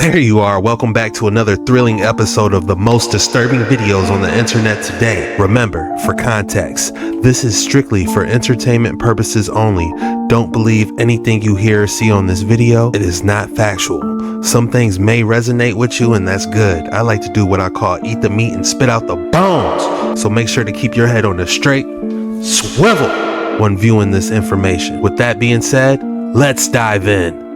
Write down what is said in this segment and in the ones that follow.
There you are. Welcome back to another thrilling episode of the most disturbing videos on the internet today. Remember, for context, this is strictly for entertainment purposes only. Don't believe anything you hear or see on this video. It is not factual. Some things may resonate with you, and that's good. I like to do what I call eat the meat and spit out the bones. So make sure to keep your head on the straight swivel when viewing this information. With that being said, let's dive in.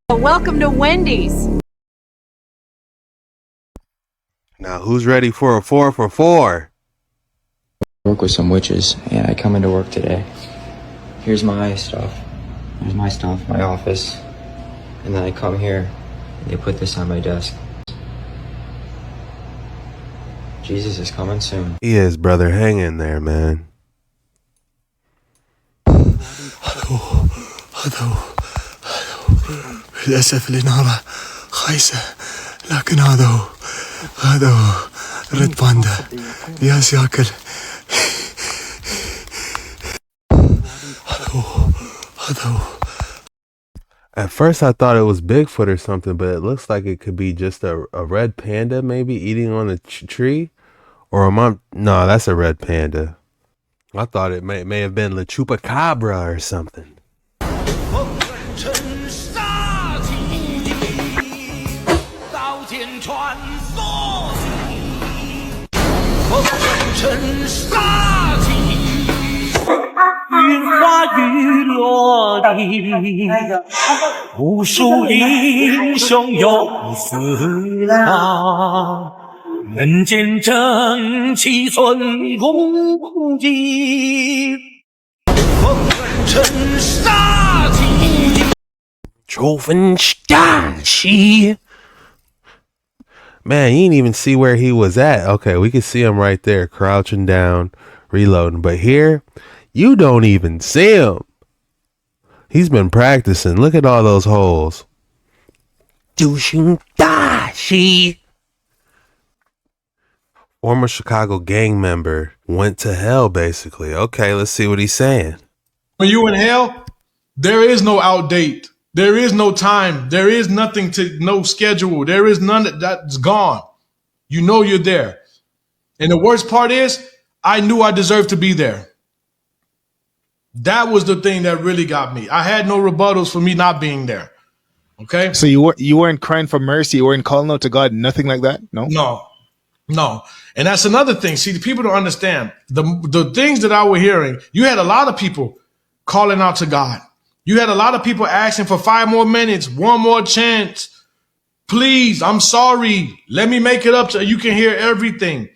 Welcome to Wendys. Now, who's ready for a 4 for 4? Work with some witches, and I come into work today. Here's my stuff. Here's my stuff, my office. And then I come here, and they put this on my desk. Jesus is coming soon. He is, brother. Hang in there, man. للأسف الإنارة خايسة لكن هذا هو ريد باندا ياس ياكل هذا هو. At first I thought it was Bigfoot or something, but it looks like it could be just a red panda maybe eating on a tree. Or no, that's a red panda. I thought it may have been La Chupacabra or something. Man, you didn't even see where he was at. Okay, we can see him right there, crouching down, reloading. But here, you don't even see him. He's been practicing. Look at all those holes. Former Chicago gang member went to hell, basically. Okay, let's see what he's saying. When you in hell, there is no outdate. There is no time. There is nothing no schedule. There is none that's gone. You know you're there. And the worst part is, I knew I deserved to be there. That was the thing that really got me. I had no rebuttals for me not being there. Okay? So you weren't crying for mercy, you weren't calling out to God, nothing like that? No. And that's another thing. See, the people don't understand. The things that I was hearing, you had a lot of people calling out to God. You had a lot of people asking for 5 more minutes, 1 more chance. Please, I'm sorry. Let me make it up so you can hear everything.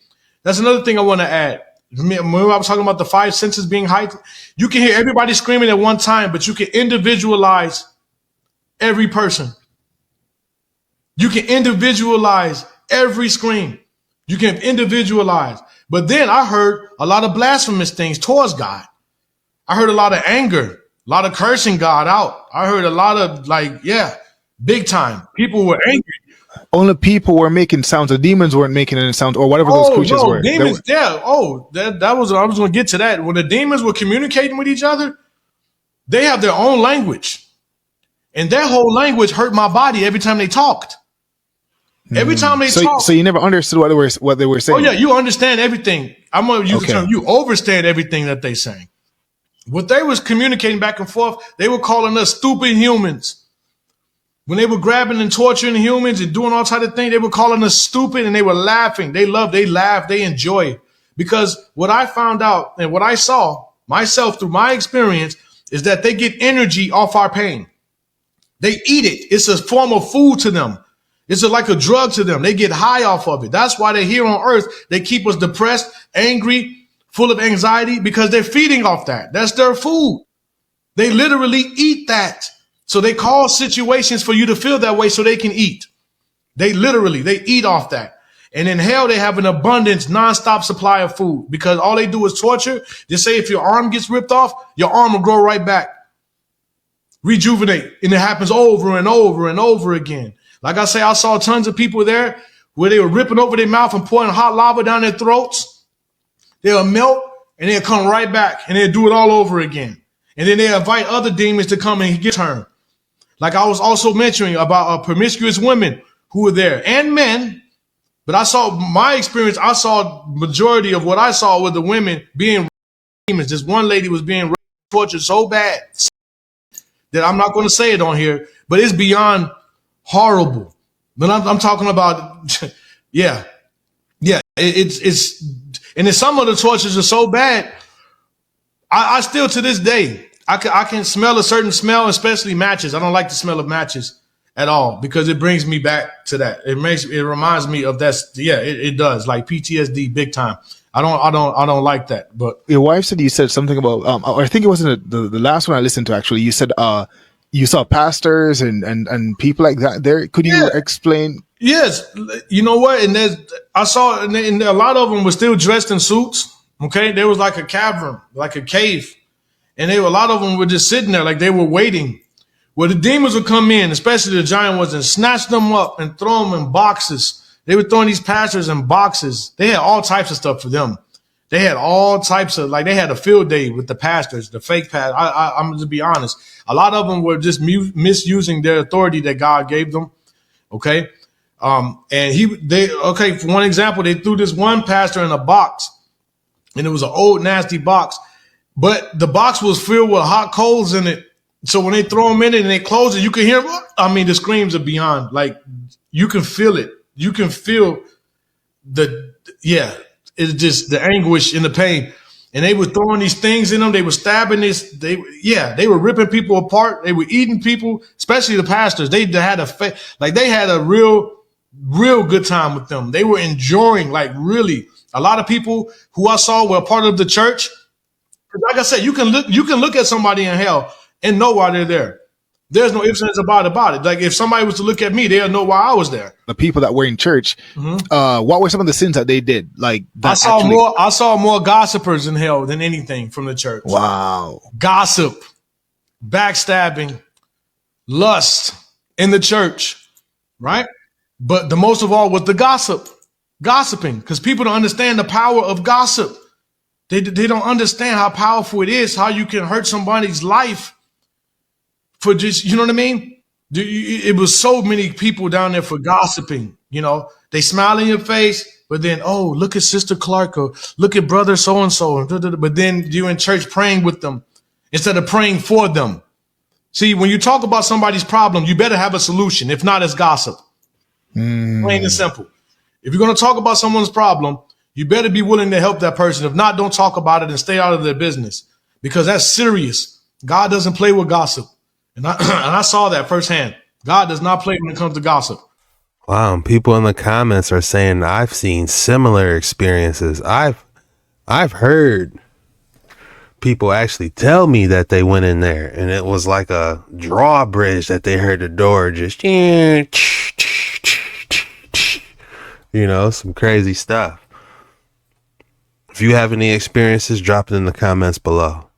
That's another thing I want to add. Remember I was talking about the 5 senses being heightened? You can hear everybody screaming at one time, but you can individualize every person. You can individualize every scream. You can individualize. But then I heard a lot of blasphemous things towards God. I heard a lot of anger. A lot of cursing God out. I heard a lot of big time. People were angry. Only people were making sounds. The demons weren't making any sounds, or whatever those creatures were. Demons, yeah. Oh, that was. I was going to get to that. When the demons were communicating with each other, they have their own language, and their whole language hurt my body every time they talked. Every time they talked. So you never understood what they were saying. Oh yeah, you understand everything. I'm going to use the term. You overstand everything that they saying. What they was communicating back and forth, they were calling us stupid humans. When they were grabbing and torturing humans and doing all type of things, they were calling us stupid, and they were laughing. They laugh, they enjoy it. Because what I found out and what I saw myself through my experience is that they get energy off our pain. They eat it. It's a form of food to them. It's like a drug to them. They get high off of it. That's why they're here on earth. They keep us depressed, angry, full of anxiety, because they're feeding off that. That's their food. They literally eat that. So they cause situations for you to feel that way so they can eat. They eat off that. And in hell, they have an abundance, nonstop supply of food because all they do is torture. They say if your arm gets ripped off, your arm will grow right back. Rejuvenate. And it happens over and over and over again. Like I say, I saw tons of people there where they were ripping over their mouth and pouring hot lava down their throats. They'll melt and they'll come right back and they'll do it all over again. And then they invite other demons to come and get turned. Like I was also mentioning about promiscuous women who were there and men. But I saw my experience. I saw majority of what I saw with the women being demons. This one lady was being tortured so bad that I'm not going to say it on here, but it's beyond horrible. But I'm talking about, yeah. It's and then some of the tortures are so bad. I still to this day I can smell a certain smell, especially matches. I don't like the smell of matches at all because it brings me back to that. It reminds me of that. Yeah, it does, like PTSD big time. I don't like that. But your wife said you said something about or I think it wasn't the last one I listened to actually. You said you saw pastors and people like that there. Could you explain? Yes, you know what? And I saw, and a lot of them were still dressed in suits. Okay, there was like a cavern, like a cave, and a lot of them were just sitting there, like they were waiting. Well, the demons would come in, especially the giant ones, and snatch them up and throw them in boxes. They were throwing these pastors in boxes. They had all types of stuff for them. They had all types of, like they had a field day with the pastors, the fake pastors. I'm just be honest. A lot of them were just misusing their authority that God gave them. Okay. For one example, they threw this one pastor in a box and it was an old nasty box, but the box was filled with hot coals in it. So when they throw them in it and they close it, you can hear, the screams are beyond, like you can feel it. You can feel it's just the anguish and the pain. And they were throwing these things in them. They were stabbing this. They were ripping people apart. They were eating people, especially the pastors. They had they had a real good time with them. They were enjoying, like really. A lot of people who I saw were a part of the church. Like I said, you can look at somebody in hell and know why they're there. There's no ifs, ands, about it. Like if somebody was to look at me, they'll know why I was there. The people that were in church, what were some of the sins that they did? Like I saw more gossipers in hell than anything from the church. Wow. Gossip, backstabbing, lust in the church, right? But the most of all was the gossiping, because people don't understand the power of gossip. They don't understand how powerful it is, how you can hurt somebody's life for just, you know what I mean? It was so many people down there for gossiping, you know. They smile in your face, but then, oh, look at Sister Clark or look at brother so-and-so. But then you're in church praying with them instead of praying for them. See, when you talk about somebody's problem, you better have a solution. If not, it's gossip. Plain and simple. If you're going to talk about someone's problem, you better be willing to help that person. If not, don't talk about it and stay out of their business, because that's serious. God doesn't play with gossip. And I saw that firsthand. God does not play when it comes to gossip. Wow, and people in the comments are saying I've seen similar experiences. I've heard people actually tell me that they went in there and it was like a drawbridge that they heard the door just, you know, some crazy stuff. If you have any experiences, drop it in the comments below.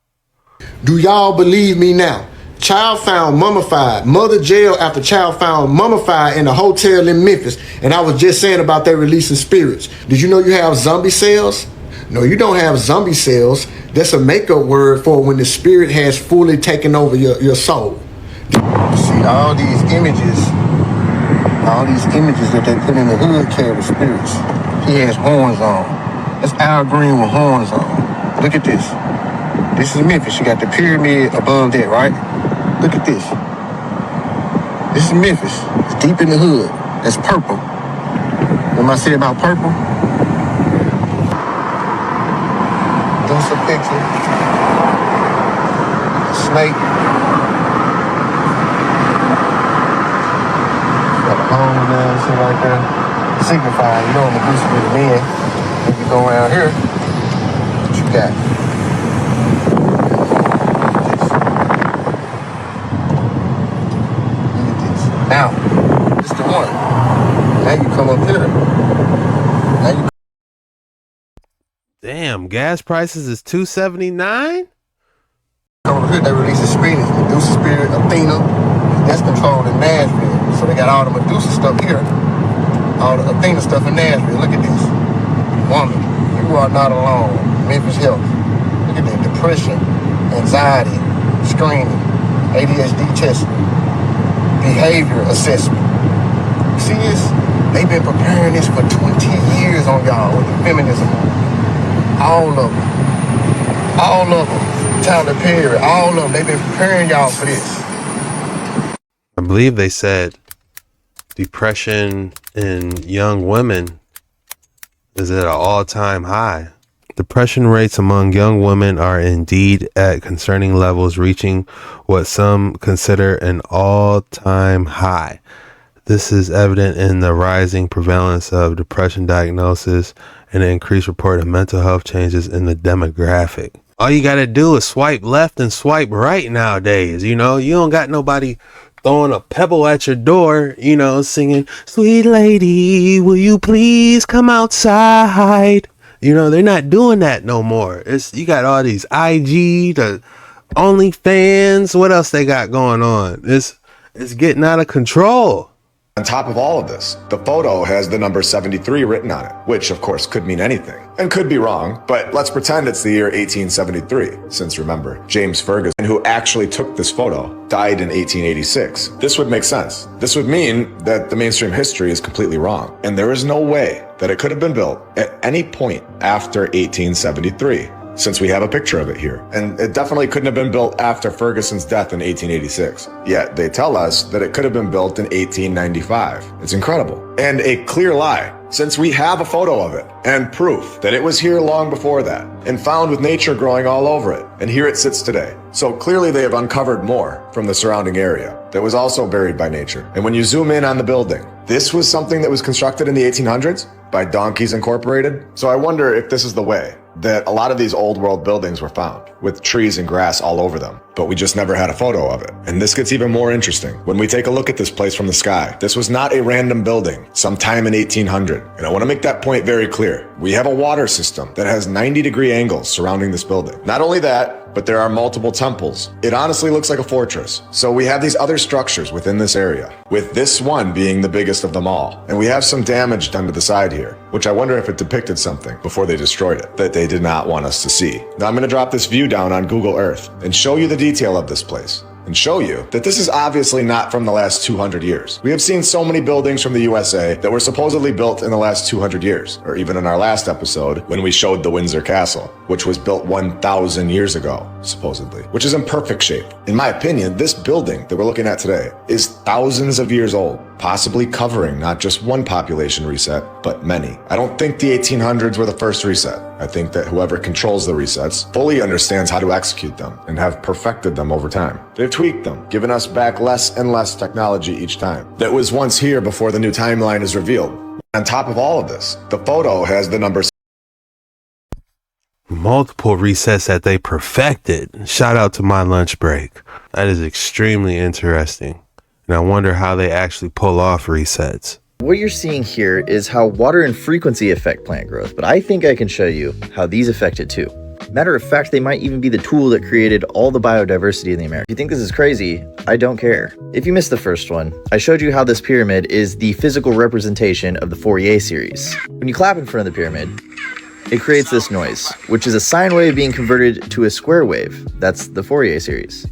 Do y'all believe me now? Child found mummified. Mother jail after child found mummified in a hotel in Memphis. And I was just saying about their releasing spirits. Did you know you have zombie cells? No, you don't have zombie cells. That's a makeup word for when the spirit has fully taken over your soul. See, all these images that they put in the hood carry spirits. He has horns on. That's Al Green with horns on. Look at this. This is Memphis. You got the pyramid above that, right? Look at this. This is Memphis. It's deep in the hood. That's purple. What I say about purple? There's a picture. A snake. Medusa right there, signifying, you know, Medusa be the men. If you go around here, what you got? Look at this. Now, this the one. Now you come up here. Now you Damn, gas prices is $2.79. over here, they release the spirits, Medusa spirit, Athena, that's controlled in Nashville. So they got all the Medusa stuff here, all the Athena stuff in Nashville. Look at this. Woman, you are not alone. Memphis Health. Look at that. Depression, anxiety, screening, ADHD testing, behavior assessment. You see this? They've been preparing this for 20 years on y'all with the feminism. All of them. All of them. Tyler Perry, all of them, they've been preparing y'all for this. I believe they said depression in young women is at an all-time high. Depression rates among young women are indeed at concerning levels, reaching what some consider an all-time high. This is evident in the rising prevalence of depression diagnosis and an increased report of mental health changes in the demographic. All you gotta do is swipe left and swipe right nowadays. You know, you don't got nobody throwing a pebble at your door, you know, singing, "Sweet lady, will you please come outside?" You know, they're not doing that no more. You got all these IG, the OnlyFans, what else they got going on? It's getting out of control. On top of all of this, the photo has the number 73 written on it, which of course could mean anything and could be wrong, but let's pretend it's the year 1873, since remember, James Ferguson, who actually took this photo, died in 1886. This would make sense. This would mean that the mainstream history is completely wrong, and there is no way that it could have been built at any point after 1873. Since we have a picture of it here. And it definitely couldn't have been built after Ferguson's death in 1886. Yet they tell us that it could have been built in 1895. It's incredible. And a clear lie, since we have a photo of it and proof that it was here long before that and found with nature growing all over it. And here it sits today. So clearly they have uncovered more from the surrounding area that was also buried by nature. And when you zoom in on the building, this was something that was constructed in the 1800s by Donkeys Incorporated. So I wonder if this is the way that a lot of these old world buildings were found, with trees and grass all over them, but we just never had a photo of it. And this gets even more interesting when we take a look at this place from the sky. This was not a random building sometime in 1800. And I want to make that point very clear. We have a water system that has 90-degree angles surrounding this building. Not only that, but there are multiple temples. It honestly looks like a fortress. So we have these other structures within this area, with this one being the biggest of them all. And we have some damage done to the side here, which I wonder if it depicted something before they destroyed it that they did not want us to see. Now I'm going to drop this view down on Google Earth and show you the detail of this place. And show you that this is obviously not from the last 200 years. We have seen so many buildings from the USA that were supposedly built in the last 200 years, or even in our last episode when we showed the Windsor Castle, which was built 1,000 years ago, supposedly, which is in perfect shape. In my opinion, this building that we're looking at today is thousands of years old, possibly covering not just one population reset, but many. I don't think the 1800s were the first reset. I think that whoever controls the resets fully understands how to execute them and have perfected them over time. They've tweaked them, giving us back less and less technology each time that was once here before the new timeline is revealed. On top of all of this, the photo has the number Multiple resets that they perfected. Shout out to my lunch break. That is extremely interesting. And I wonder how they actually pull off resets. What you're seeing here is how water and frequency affect plant growth, but I think I can show you how these affect it too. Matter of fact, they might even be the tool that created all the biodiversity in the Americas. If you think this is crazy, I don't care. If you missed the first one, I showed you how this pyramid is the physical representation of the Fourier series. When you clap in front of the pyramid, it creates this noise, which is a sine wave being converted to a square wave. That's the Fourier series.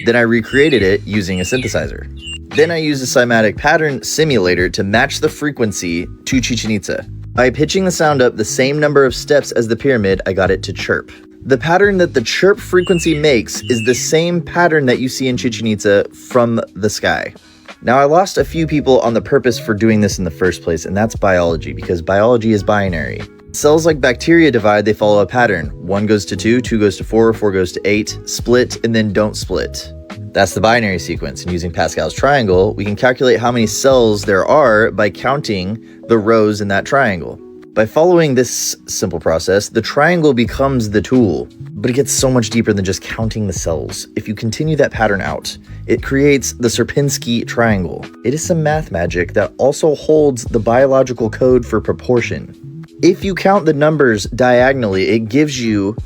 Then I recreated it using a synthesizer. Then I used a cymatic pattern simulator to match the frequency to Chichen Itza. By pitching the sound up the same number of steps as the pyramid, I got it to chirp. The pattern that the chirp frequency makes is the same pattern that you see in Chichen Itza from the sky. Now, I lost a few people on the purpose for doing this in the first place, and that's biology, because biology is binary. Cells like bacteria divide, they follow a pattern. 1 goes to 2, 2 goes to 4, 4 goes to 8, split, and then don't split. That's the binary sequence, and using Pascal's triangle, we can calculate how many cells there are by counting the rows in that triangle. By following this simple process, the triangle becomes the tool, but it gets so much deeper than just counting the cells. If you continue that pattern out, it creates the Sierpinski triangle. It is some math magic that also holds the biological code for proportion. If you count the numbers diagonally, it gives you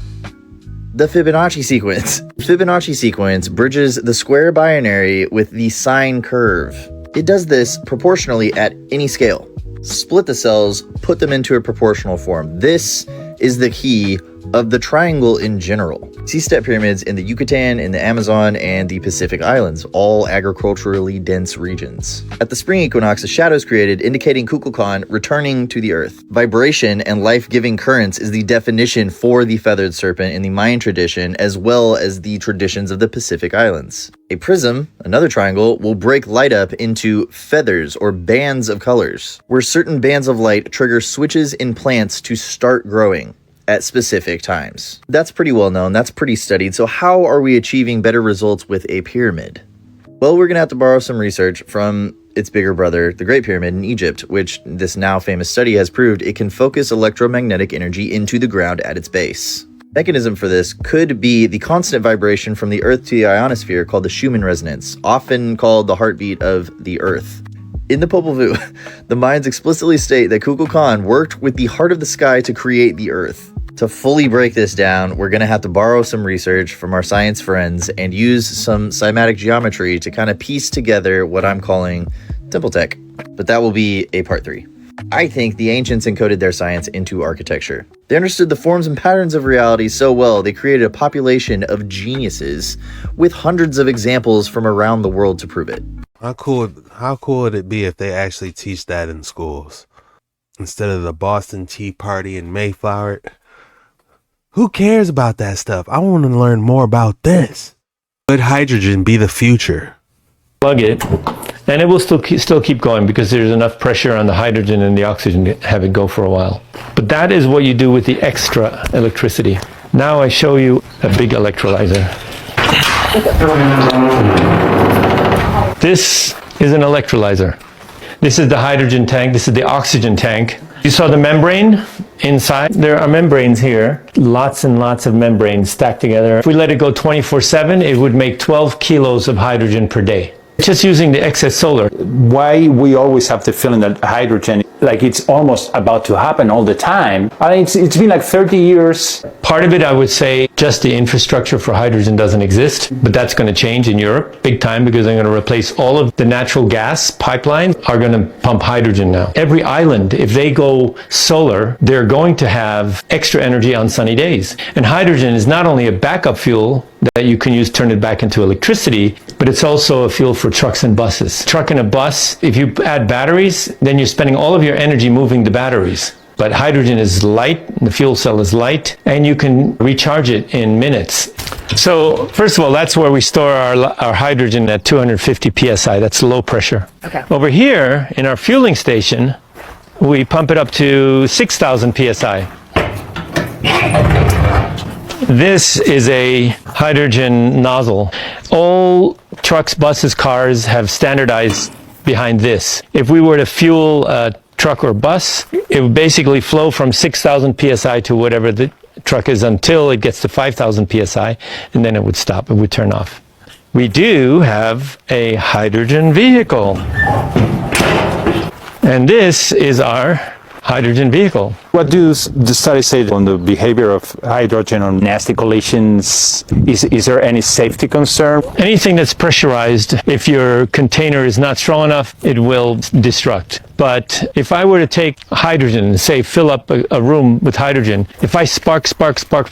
the Fibonacci sequence. Fibonacci sequence bridges the square binary with the sine curve. It does this proportionally at any scale. Split the cells, put them into a proportional form. This is the key of the triangle in general. See step pyramids in the Yucatan, in the Amazon, and the Pacific Islands, all agriculturally dense regions. At the spring equinox, a shadow is created, indicating Kukulkan returning to the earth. Vibration and life-giving currents is the definition for the feathered serpent in the Mayan tradition, as well as the traditions of the Pacific Islands. A prism, another triangle, will break light up into feathers or bands of colors, where certain bands of light trigger switches in plants to start growing at specific times. That's pretty well known, that's pretty studied, so how are we achieving better results with a pyramid? Well, we're gonna have to borrow some research from its bigger brother, the Great Pyramid in Egypt, which this now famous study has proved it can focus electromagnetic energy into the ground at its base. Mechanism for this could be the constant vibration from the Earth to the ionosphere called the Schumann resonance, often called the heartbeat of the Earth. In the Popol Vuh, the Mayans explicitly state that Kukulkan worked with the heart of the sky to create the Earth. To fully break this down, we're going to have to borrow some research from our science friends and use some cymatic geometry to kind of piece together what I'm calling temple tech. But that will be a part 3. I think the ancients encoded their science into architecture. They understood the forms and patterns of reality so well, they created a population of geniuses with hundreds of examples from around the world to prove it. How cool would it be if they actually teach that in schools? Instead of the Boston Tea Party and Mayflower. Who cares about that stuff? I want to learn more about this. Could hydrogen be the future? Plug it, and it will still keep going because there's enough pressure on the hydrogen and the oxygen to have it go for a while. But that is what you do with the extra electricity. Now I show you a big electrolyzer. This is an electrolyzer. This is the hydrogen tank. This is the oxygen tank. You saw the membrane inside? There are membranes here. Lots and lots of membranes stacked together. If we let it go 24/7, it would make 12 kilos of hydrogen per day. Just using the excess solar. Why we always have the feeling that hydrogen, like it's almost about to happen all the time. I mean, it's been like 30 years. Part of it, I would say, just the infrastructure for hydrogen doesn't exist, but that's going to change in Europe big time because they're going to replace all of the natural gas pipelines are going to pump hydrogen now. Every island, if they go solar, they're going to have extra energy on sunny days. And hydrogen is not only a backup fuel that you can use, turn it back into electricity, but it's also a fuel for trucks and buses. Truck and a bus, if you add batteries, then you're spending all of your energy moving the batteries. But hydrogen is light, the fuel cell is light, and you can recharge it in minutes. So first of all, that's where we store our hydrogen at 250 psi. That's low pressure. Okay. Over here in our fueling station, we pump it up to 6,000 psi. This is a hydrogen nozzle. All trucks, buses, cars have standardized behind this. If we were to fuel a truck or bus, it would basically flow from 6,000 psi to whatever the truck is until it gets to 5,000 psi, and then it would stop, it would turn off. We do have a hydrogen vehicle. And this is our hydrogen vehicle. What do the studies say on the behavior of hydrogen on nasty collisions? Is there any safety concern? Anything that's pressurized, if your container is not strong enough, it will destruct. But if I were to take hydrogen and say fill up a room with hydrogen, if I spark,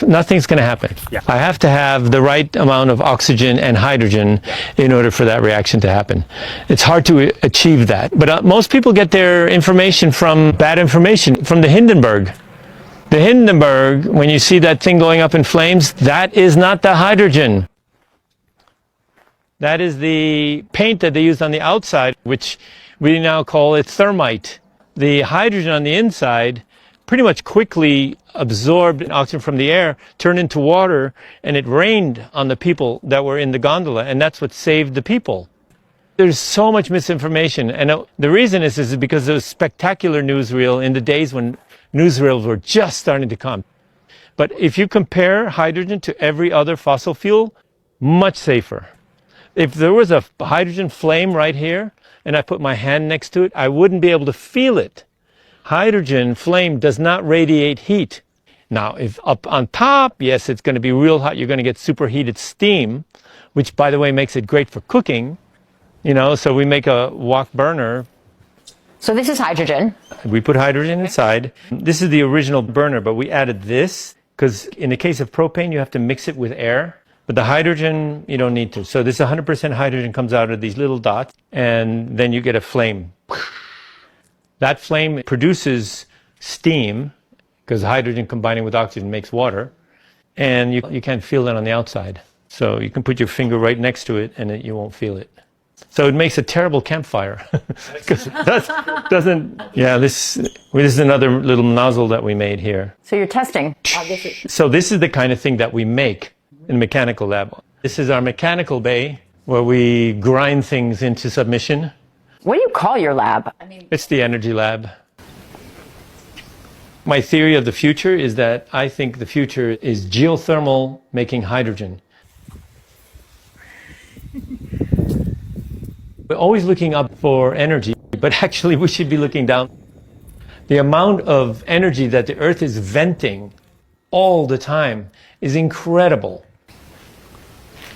nothing's going to happen. Yeah. I have to have the right amount of oxygen and hydrogen in order for that reaction to happen. It's hard to achieve that. But most people get their information from bad information, from the Hindenburg. The Hindenburg, when you see that thing going up in flames, that is not the hydrogen. That is the paint that they used on the outside, which we now call it thermite. The hydrogen on the inside pretty much quickly absorbed oxygen from the air, turned into water, and it rained on the people that were in the gondola, and that's what saved the people. There's so much misinformation, and the reason is because it was spectacular newsreel in the days when newsreels were just starting to come. But if you compare hydrogen to every other fossil fuel, much safer. If there was a hydrogen flame right here, and I put my hand next to it, I wouldn't be able to feel it. Hydrogen flame does not radiate heat. Now, if up on top, yes, it's going to be real hot. You're going to get superheated steam, which, by the way, makes it great for cooking. You know, so we make a wok burner. So this is hydrogen. We put hydrogen inside. This is the original burner, but we added this because in the case of propane, you have to mix it with air. But the hydrogen, you don't need to. So this 100% hydrogen comes out of these little dots, and then you get a flame. That flame produces steam, because hydrogen combining with oxygen makes water, and you can't feel it on the outside. So you can put your finger right next to it, and you won't feel it. So it makes a terrible campfire. Because that doesn't, yeah, this is another little nozzle that we made here. So you're testing. So this is the kind of thing that we make in the mechanical lab. This is our mechanical bay where we grind things into submission. What do you call your lab? It's the energy lab. My theory of the future is that I think the future is geothermal making hydrogen. We're always looking up for energy, but actually we should be looking down. The amount of energy that the Earth is venting all the time is incredible.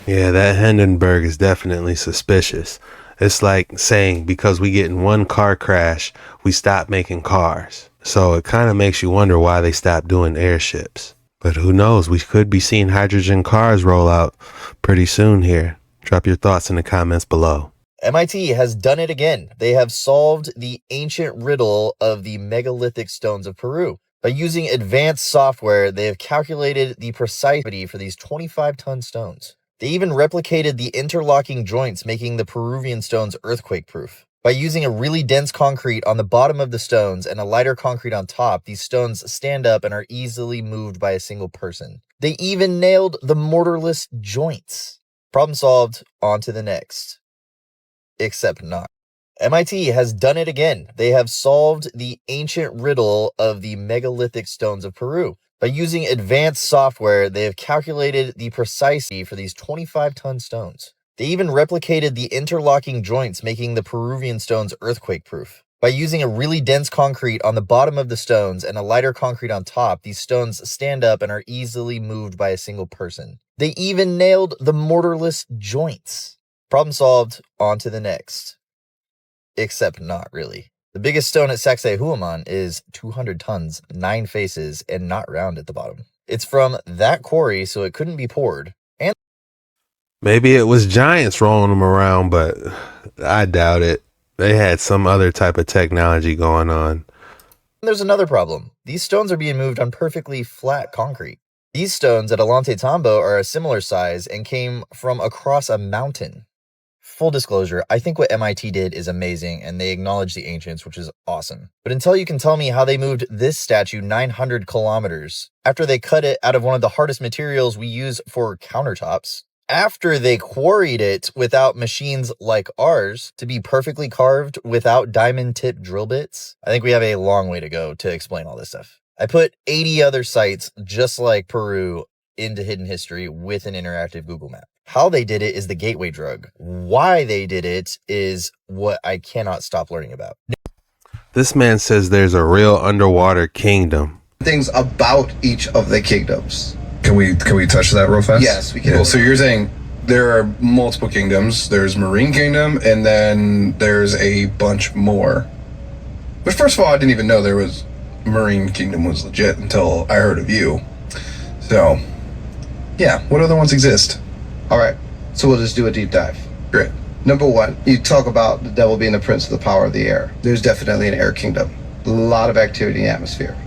Yeah, that Hindenburg is definitely suspicious. It's like saying because we get in one car crash, we stop making cars. So it kind of makes you wonder why they stopped doing airships. But who knows, we could be seeing hydrogen cars roll out pretty soon here. Drop your thoughts in the comments below. MIT has done it again. They have solved the ancient riddle of the megalithic stones of Peru. By using advanced software, they have calculated the precise gravity for these 25-ton stones. They even replicated the interlocking joints, making the Peruvian stones earthquake-proof. By using a really dense concrete on the bottom of the stones and a lighter concrete on top, these stones stand up and are easily moved by a single person. They even nailed the mortarless joints. Problem solved, on to the next. Except not. MIT has done it again. They have solved the ancient riddle of the megalithic stones of Peru. By using advanced software, they have calculated the precise gravity for these 25-ton stones. They even replicated the interlocking joints, making the Peruvian stones earthquake-proof. By using a really dense concrete on the bottom of the stones and a lighter concrete on top, these stones stand up and are easily moved by a single person. They even nailed the mortarless joints. Problem solved, on to the next. Except not really. The biggest stone at Sacsayhuaman is 200 tons, 9 faces, and not round at the bottom. It's from that quarry, so it couldn't be poured. And Maybe it was giants rolling them around, but I doubt it. They had some other type of technology going on. there's another problem. These stones are being moved on perfectly flat concrete. These stones at Alante Tambo are a similar size and came from across a mountain. Full disclosure, I think what MIT did is amazing and they acknowledge the ancients, which is awesome. But until you can tell me how they moved this statue 900 kilometers after they cut it out of one of the hardest materials we use for countertops, after they quarried it without machines like ours to be perfectly carved without diamond tip drill bits, I think we have a long way to go to explain all this stuff. I put 80 other sites just like Peru into hidden history with an interactive Google map. How they did it is the gateway drug. Why they did it is what I cannot stop learning about. This man says there's a real underwater kingdom. Things about each of the kingdoms. Can we touch that real fast? Yes, we can. Well, so you're saying there are multiple kingdoms. There's Marine Kingdom, and then there's a bunch more. But first of all, I didn't even know there was Marine Kingdom was legit until I heard of you. So, yeah, what other ones exist? All right, so we'll just do a deep dive. Great. Number one, you talk about the devil being the prince of the power of the air. There's definitely an air kingdom. A lot of activity in the atmosphere.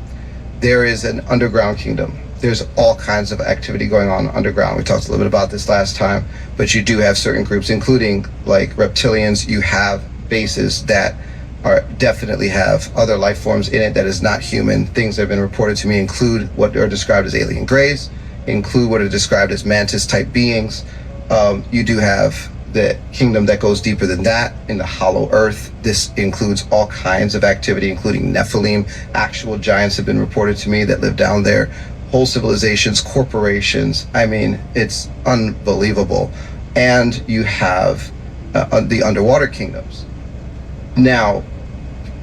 There is an underground kingdom. There's all kinds of activity going on underground. We talked a little bit about this last time, but you do have certain groups, including like reptilians. You have bases that definitely have other life forms in it that is not human. Things that have been reported to me include what are described as alien greys, include what are described as mantis type beings. You do have the kingdom that goes deeper than that in the hollow earth. This includes all kinds of activity, including Nephilim. Actual giants have been reported to me that live down there. Whole civilizations, corporations. I mean, it's unbelievable. And you have the underwater kingdoms. Now,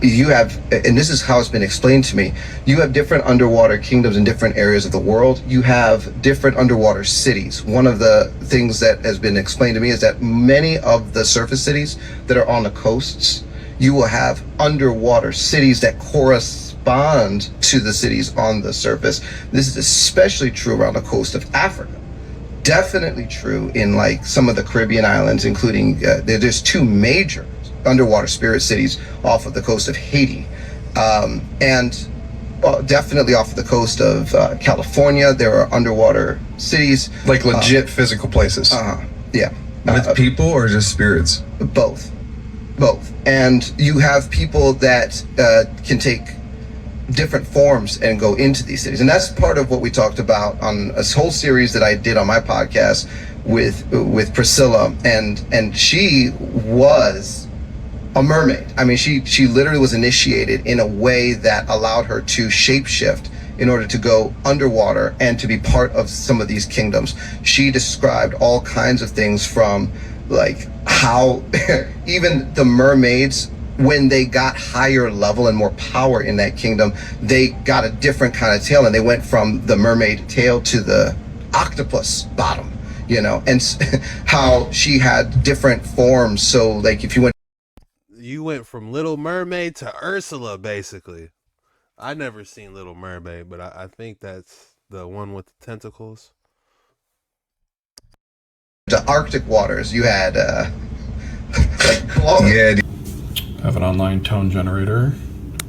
you have, and this is how it's been explained to me, you have different underwater kingdoms in different areas of the world. You have different underwater cities. One of the things that has been explained to me is that many of the surface cities that are on the coasts, you will have underwater cities that correspond to the cities on the surface. This is especially true around the coast of Africa. Definitely true in like some of the Caribbean islands, including, there's two major underwater spirit cities off of the coast of Haiti, and definitely off of the coast of California. There are underwater cities, like legit physical places. Yeah, with people or just spirits? Both. And you have people that can take different forms and go into these cities, and that's part of what we talked about on a whole series that I did on my podcast with Priscilla, and she was a mermaid. I mean, she literally was initiated in a way that allowed her to shapeshift in order to go underwater and to be part of some of these kingdoms. She described all kinds of things from like how even the mermaids, when they got higher level and more power in that kingdom, they got a different kind of tail, and they went from the mermaid tail to the octopus bottom, you know, and how she had different forms. So like if you went from Little Mermaid to Ursula, basically. I never seen Little Mermaid, but I think that's the one with the tentacles. The Arctic waters, you had I have an online tone generator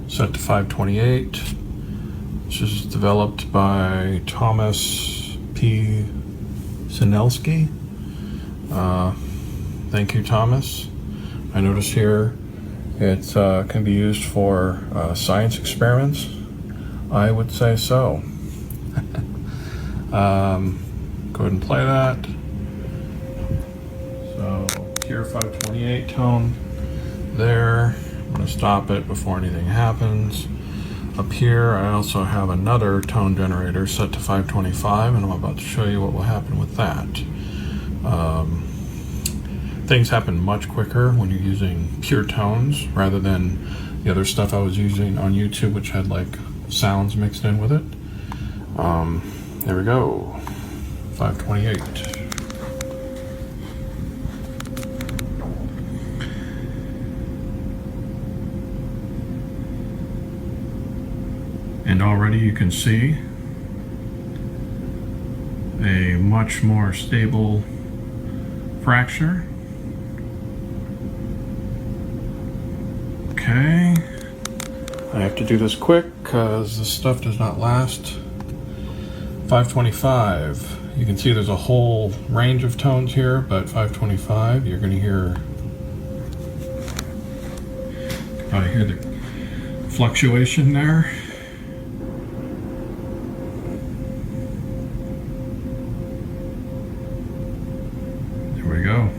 set to 528. This is developed by Thomas P. Sinelski. Thank you, Thomas. I notice here it can be used for science experiments. I would say so. Go ahead and play that. So here 528 tone there. I'm going to stop it before anything happens. Up here I also have another tone generator set to 525, and I'm about to show you what will happen with that. Things happen much quicker when you're using pure tones rather than the other stuff I was using on YouTube, which had like sounds mixed in with it. There we go, 528. And already you can see a much more stable fracture. Okay, I have to do this quick because this stuff does not last. 525, you can see there's a whole range of tones here, but 525, you're going to hear, probably hear the fluctuation there. There we go.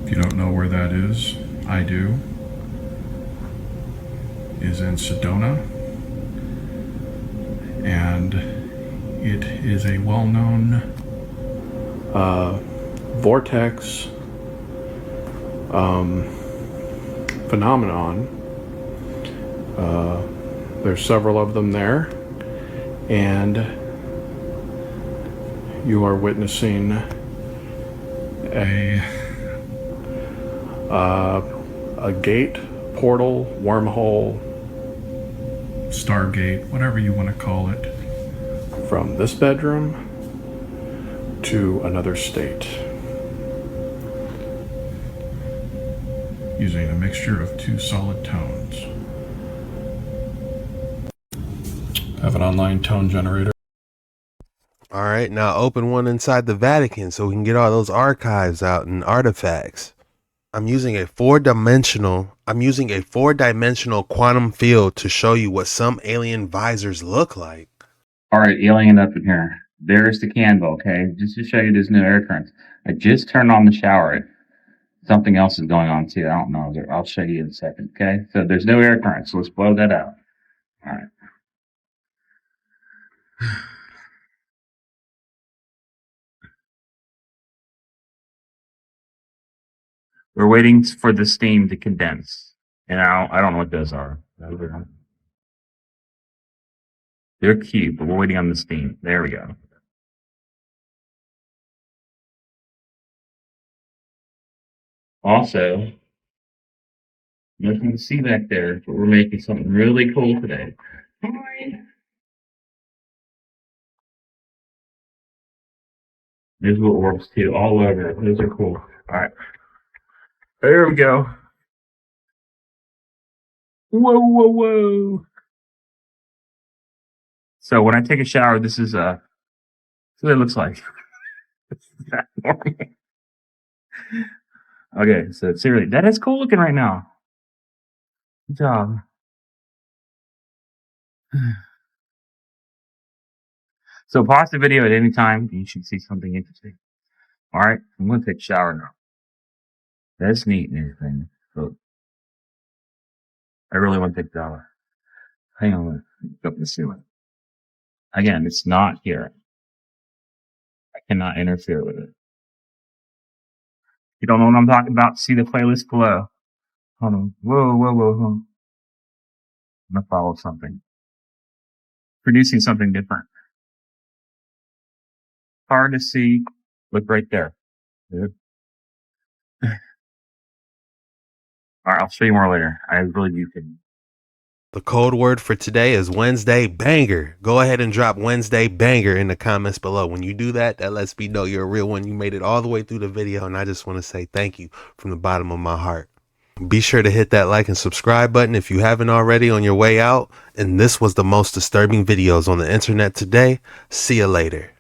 If you don't know where that is, I do. Is in Sedona, and it is a well-known vortex phenomenon. There's several of them there, and you are witnessing a gate, portal, wormhole, stargate, whatever you want to call it, from this bedroom to another state, using a mixture of two solid tones. I have an online tone generator. All right, now open one inside the Vatican so we can get all those archives out and artifacts. I'm using a four-dimensional quantum field to show you what some alien visors look like. All right, alien up in here. There's the candle, okay? Just to show you there's no air currents. I just turned on the shower. Something else is going on too. I don't know. I'll show you in a second, okay? So there's no air currents, so let's blow that out. All right. We're waiting for the steam to condense. And I don't know what those are. They're cute, but we're waiting on the steam. There we go. Also, nothing to see back there, but we're making something really cool today. Hi. There's what works too, all over. Those are cool. All right. There we go. Whoa, whoa, whoa. So when I take a shower, this is what it looks like. Okay, so seriously, that is cool looking right now. Good job. So pause the video at any time. You should see something interesting. All right, I'm going to take a shower now. That's neat and everything. So I really want to take a shower. Hang on, let me go up the ceiling. Again, it's not here. I cannot interfere with it. You don't know what I'm talking about? See the playlist below. Hold on. Whoa, whoa, whoa, whoa. I'm going to follow something. Producing something different. Hard to see. Look right there. Good. All right, I'll show you more later. I really do can. The code word for today is Wednesday banger. Go ahead and drop Wednesday banger in the comments below. When you do that, that lets me know you're a real one. You made it all the way through the video, and I just want to say thank you from the bottom of my heart. Be sure to hit that like and subscribe button if you haven't already on your way out. And this was the most disturbing videos on the internet today. See you later.